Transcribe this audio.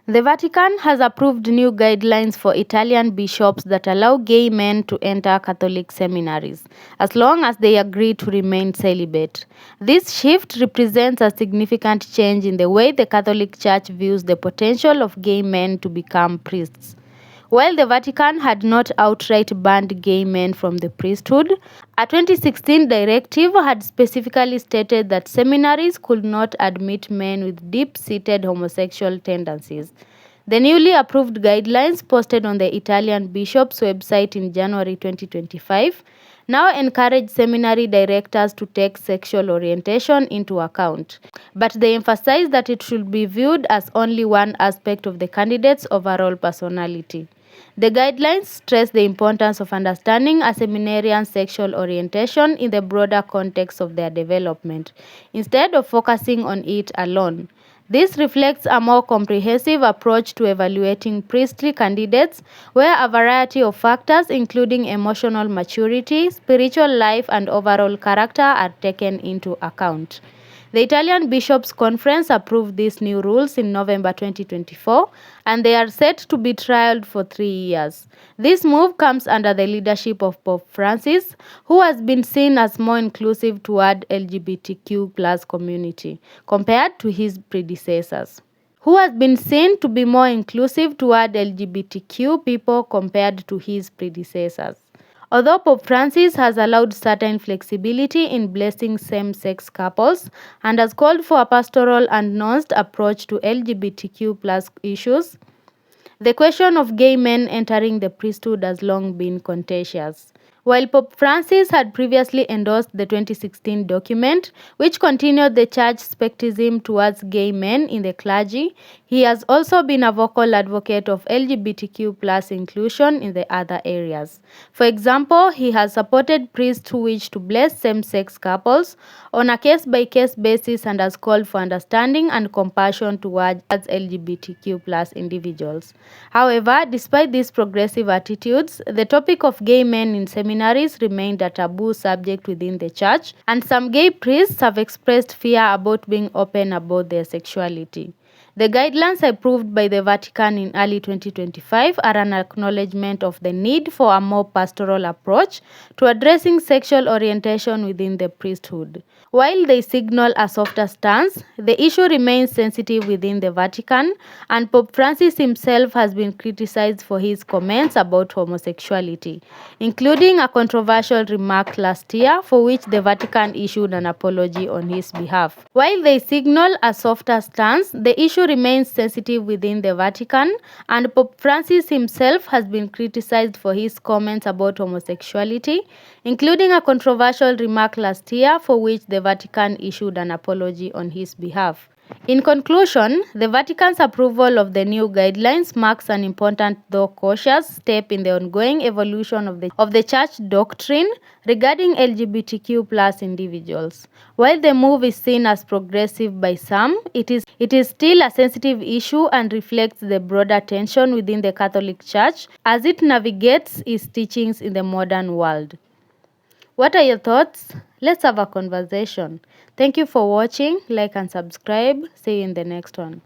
The Vatican has approved new guidelines for Italian bishops that allow gay men to enter Catholic seminaries, as long as they agree to remain celibate. This shift represents a significant change in the way the Catholic Church views the potential of gay men to become priests. While the Vatican had not outright banned gay men from the priesthood, a 2016 directive had specifically stated that seminaries could not admit men with deep-seated homosexual tendencies. The newly approved guidelines posted on the Italian bishop's website in January 2025 now encourage seminary directors to take sexual orientation into account, but they emphasize that it should be viewed as only one aspect of the candidate's overall personality. The guidelines stress the importance of understanding a seminarian's sexual orientation in the broader context of their development, instead of focusing on it alone. This reflects a more comprehensive approach to evaluating priestly candidates, where a variety of factors, including emotional maturity, spiritual life, and overall character, are taken into account. The Italian Bishops' Conference approved these new rules in November 2024, and they are set to be trialed for 3 years. This move comes under the leadership of Pope Francis, who has been seen as more inclusive toward LGBTQ plus community compared to his predecessors. Who has been seen to be more inclusive toward LGBTQ people compared to his predecessors. Although Pope Francis has allowed certain flexibility in blessing same-sex couples and has called for a pastoral and nuanced approach to LGBTQ plus issues, the question of gay men entering the priesthood has long been contentious. While Pope Francis had previously endorsed the 2016 document, which continued the church's skepticism towards gay men in the clergy, he has also been a vocal advocate of LGBTQ plus inclusion in the other areas. For example, he has supported priests who wish to bless same-sex couples on a case-by-case basis and has called for understanding and compassion towards LGBTQ plus individuals. However, despite these progressive attitudes, the topic of gay men in seminaries remained a taboo subject within the church, and some gay priests have expressed fear about being open about their sexuality. The guidelines approved by the Vatican in early 2025 are an acknowledgement of the need for a more pastoral approach to addressing sexual orientation within the priesthood. While they signal a softer stance, the issue remains sensitive within the Vatican, and Pope Francis himself has been criticized for his comments about homosexuality, including a controversial remark last year for which the Vatican issued an apology on his behalf. While they signal a softer stance, the issue remains sensitive within the Vatican, and Pope Francis himself has been criticized for his comments about homosexuality, including a controversial remark last year for which the Vatican issued an apology on his behalf. In conclusion, the Vatican's approval of the new guidelines marks an important, though cautious, step in the ongoing evolution of the church doctrine regarding LGBTQ plus individuals. While the move is seen as progressive by some, it is still a sensitive issue and reflects the broader tension within the Catholic Church as it navigates its teachings in the modern world. What are your thoughts? Let's have a conversation. Thank you for watching. Like and subscribe. See you in the next one.